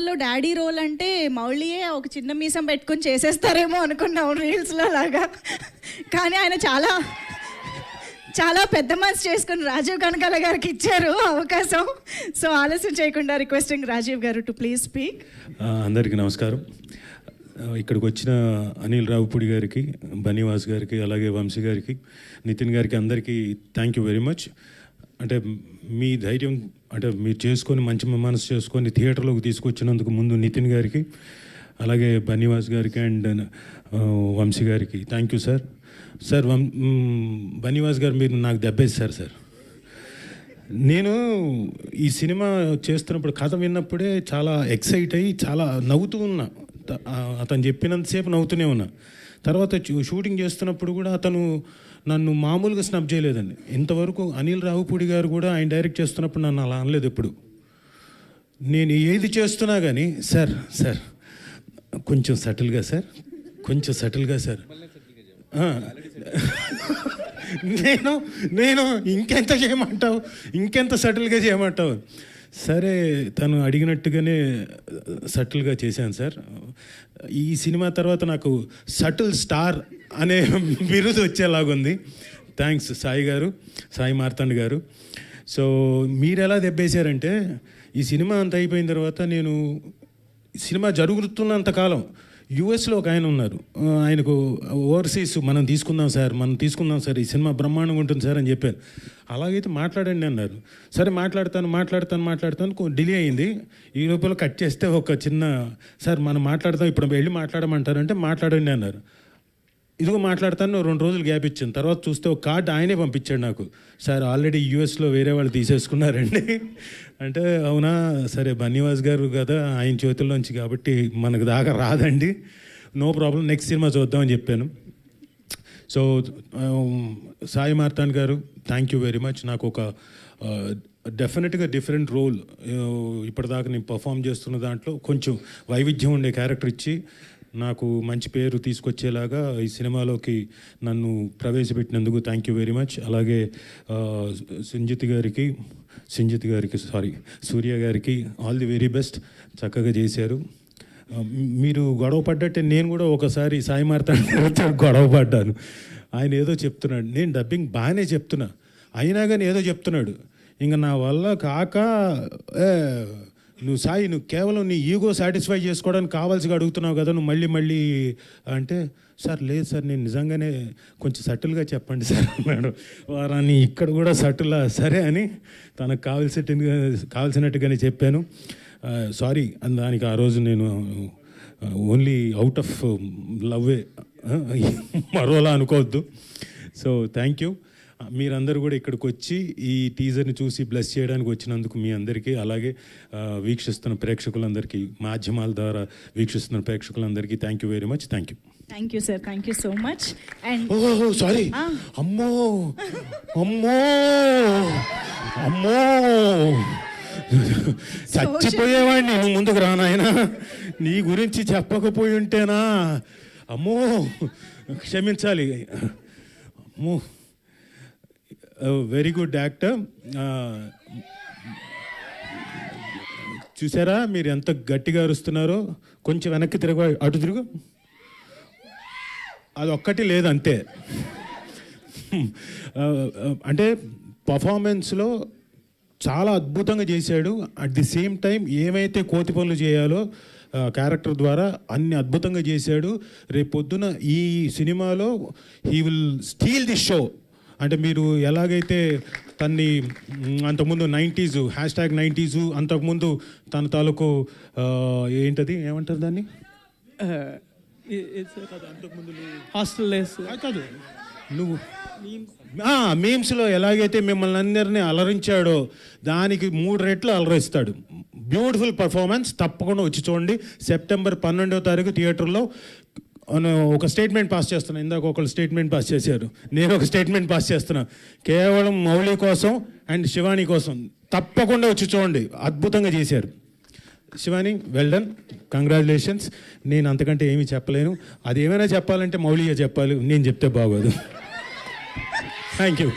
లో daddy role అంటే మౌళియే ఒక చిన్న మీసం పెట్టుకొని చేసేస్తారేమో అనుకున్నాం రీల్స్లో లాగా. కానీ ఆయన చాలా చాలా పెద్ద మనసు చేసుకుని రాజీవ్ కనకాల గారికి ఇచ్చారు అవకాశం. సో ఆలస్యం చేయకుండా రిక్వెస్టింగ్ రాజీవ్ గారు టు ప్లీజ్ స్పీక్. అందరికీ నమస్కారం. ఇక్కడికి వచ్చిన అనిల్ రావుపూడి గారికి, బనీవాస్ గారికి, అలాగే వంశీ గారికి, నితిన్ గారికి అందరికీ థ్యాంక్ యూ వెరీ మచ్. అంటే మీ ధైర్యం, అంటే మీరు చేసుకొని మంచి మనసు చేసుకొని థియేటర్లోకి తీసుకొచ్చినందుకు ముందు నితిన్ గారికి, అలాగే బనీవాస్ గారికి అండ్ వంశీ గారికి thank you sir. Sir Bunny Vas గారు మీరు నాకు దెబ్బేశారు సార్. నేను ఈ సినిమా చేస్తున్నప్పుడు కథ విన్నప్పుడే చాలా ఎక్సైట్ అయ్యి చాలా నవ్వుతూ ఉన్నా. అతను చెప్పినంతసేపు నవ్వుతూనే ఉన్నా. తర్వాత షూటింగ్ చేస్తున్నప్పుడు కూడా అతను నన్ను మామూలుగా స్నబ్ చేయలేదండి. ఇంతవరకు అనిల్ రావుపూడి గారు కూడా ఆయన డైరెక్ట్ చేస్తున్నప్పుడు నన్ను అలా అనలేదు ఎప్పుడు. నేను ఏది చేస్తున్నా కానీ సార్ సార్ కొంచెం సటిల్గా సార్, కొంచెం సటిల్గా సార్, నేను ఇంకెంత చేయమంటావు, ఇంకెంత సటిల్గా చేయమంటావు. సరే తను అడిగినట్టుగానే సటిల్గా చేశాను సార్. ఈ సినిమా తర్వాత నాకు సటిల్ స్టార్ అనే బిరుదు వచ్చేలాగుంది. థ్యాంక్స్ సాయి గారు, సాయి మార్తాండ్ గారు. సో మీరు ఎలా దెబ్బేశారంటే, ఈ సినిమా అంత అయిపోయిన తర్వాత నేను సినిమా జరుగుతున్నంతకాలం యూఎస్లో ఒక ఆయన ఉన్నారు, ఆయనకు ఓవర్సీస్ మనం తీసుకుందాం సార్, ఈ సినిమా బ్రహ్మాండంగా ఉంటుంది సార్ అని చెప్పాను. అలాగైతే మాట్లాడండి అన్నారు. సరే మాట్లాడతాను డిలే అయింది. ఈ లోపల కట్ చేస్తే ఒక చిన్న సార్ మనం మాట్లాడతాం, ఇప్పుడు వెళ్ళి మాట్లాడమంటారంటే మాట్లాడండి అన్నారు. ఇదిగో మాట్లాడతాను, 2 రోజులు గ్యాప్ ఇచ్చాను. తర్వాత చూస్తే ఒక కార్డు ఆయనే పంపించాడు నాకు. సార్ ఆల్రెడీ యూఎస్లో వేరే వాళ్ళు తీసేసుకున్నారండి అంటే అవునా, సరే బనీవాస్ గారు కదా ఆయన చేతుల్లోంచి కాబట్టి మనకు దాకా రాదండి, నో ప్రాబ్లం, నెక్స్ట్ సినిమా చూద్దామని చెప్పాను. సో సాయి మార్తాండ్ గారు థ్యాంక్ యూ వెరీ మచ్. నాకు ఒక డెఫినెట్గా డిఫరెంట్ రోల్, ఇప్పటిదాకా నేను పర్ఫామ్ చేస్తున్న దాంట్లో కొంచెం వైవిధ్యం ఉండే క్యారెక్టర్ ఇచ్చి నాకు మంచి పేరు తీసుకొచ్చేలాగా ఈ సినిమాలోకి నన్ను ప్రవేశపెట్టినందుకు థ్యాంక్ యూ వెరీ మచ్. అలాగే సూర్య గారికి ఆల్ ది వెరీ బెస్ట్. చక్కగా చేశారు. మీరు గొడవ పడ్డట్టే నేను కూడా ఒకసారి సాయి మార్తాండ్ గొడవ పడ్డాను. ఆయన ఏదో చెప్తున్నాడు, నేను డబ్బింగ్ బాగానే చెప్తున్నా, అయినా కానీ ఏదో చెప్తున్నాడు. ఇంకా నా వల్ల కాక నువ్వు కేవలం నీ ఈగో సాటిస్ఫై చేసుకోవడానికి కావాల్సిగా అడుగుతున్నావు కదా, నువ్వు మళ్ళీ అంటే సార్ లేదు సార్, నేను నిజంగానే కొంచెం సటిల్గా చెప్పండి సార్ అన్నాడు. వారాన్ని ఇక్కడ కూడా సటిలా సరే అని తనకు కావాల్సినట్టుగానే చెప్పాను. సారీ దానికి ఆ రోజు నేను ఓన్లీ అవుట్ ఆఫ్ లవ్వే, మరోలా అనుకోవద్దు. So thank you. మీరందరూ కూడా ఇక్కడికి వచ్చి ఈ టీజర్ని చూసి బ్లెస్ చేయడానికి వచ్చినందుకు మీ అందరికీ, అలాగే వీక్షిస్తున్న ప్రేక్షకులందరికీ, మాధ్యమాల ద్వారా వీక్షిస్తున్న ప్రేక్షకులందరికీ thank you very much. Thank you. Thank you sir, thank you so much. And sorry, అమ్మో చచ్చిపోయేవాడిని, నువ్వు ముందుకు రానాయనా, నీ గురించి చెప్పకపోయి ఉంటేనా, అమ్మో క్షమించాలి. అమ్మో వెరీ గుడ్ యాక్టర్. చూసారా మీరు ఎంత గట్టిగా అరుస్తున్నారో, కొంచెం వెనక్కి అటు తిరుగు, అది ఒక్కటి లేదు అంతే. అంటే పర్ఫార్మెన్స్లో చాలా అద్భుతంగా చేశాడు. అట్ ది సేమ్ టైం ఏమైతే కోతి పనులు చేయాలో క్యారెక్టర్ ద్వారా అన్ని అద్భుతంగా చేశాడు. రేపు పొద్దున ఈ సినిమాలో he will steel the show. అంటే మీరు ఎలాగైతే తన్ని అంతకుముందు 90s #90s, అంతకుముందు తన తాలూకు ఏంటది ఏమంటారు దాన్ని, హాస్టల్ కాదు, నువ్వు మీమ్స్లో ఎలాగైతే మిమ్మల్ని అందరినీ అలరించాడో దానికి 3 రెట్లు అలరిస్తాడు. Beautiful performance. తప్పకుండా వచ్చి చూడండి. సెప్టెంబర్ 12వ తారీఖు థియేటర్లో. ఒక స్టేట్మెంట్ పాస్ చేస్తున్నా, ఇందాక ఒకళ్ళు స్టేట్మెంట్ పాస్ చేశారు, నేను ఒక స్టేట్మెంట్ పాస్ చేస్తున్నా. కేవలం మౌళి కోసం అండ్ శివాని కోసం తప్పకుండా వచ్చి చూడండి, అద్భుతంగా చేశారు. Shivani well done, congratulations. నేను అంతకంటే ఏమీ చెప్పలేను. అది ఏమైనా చెప్పాలంటే మౌళియే చెప్పాలి, నేను చెప్తే బాగోదు. Thank you.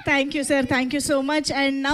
Thank you sir, thank you so much. And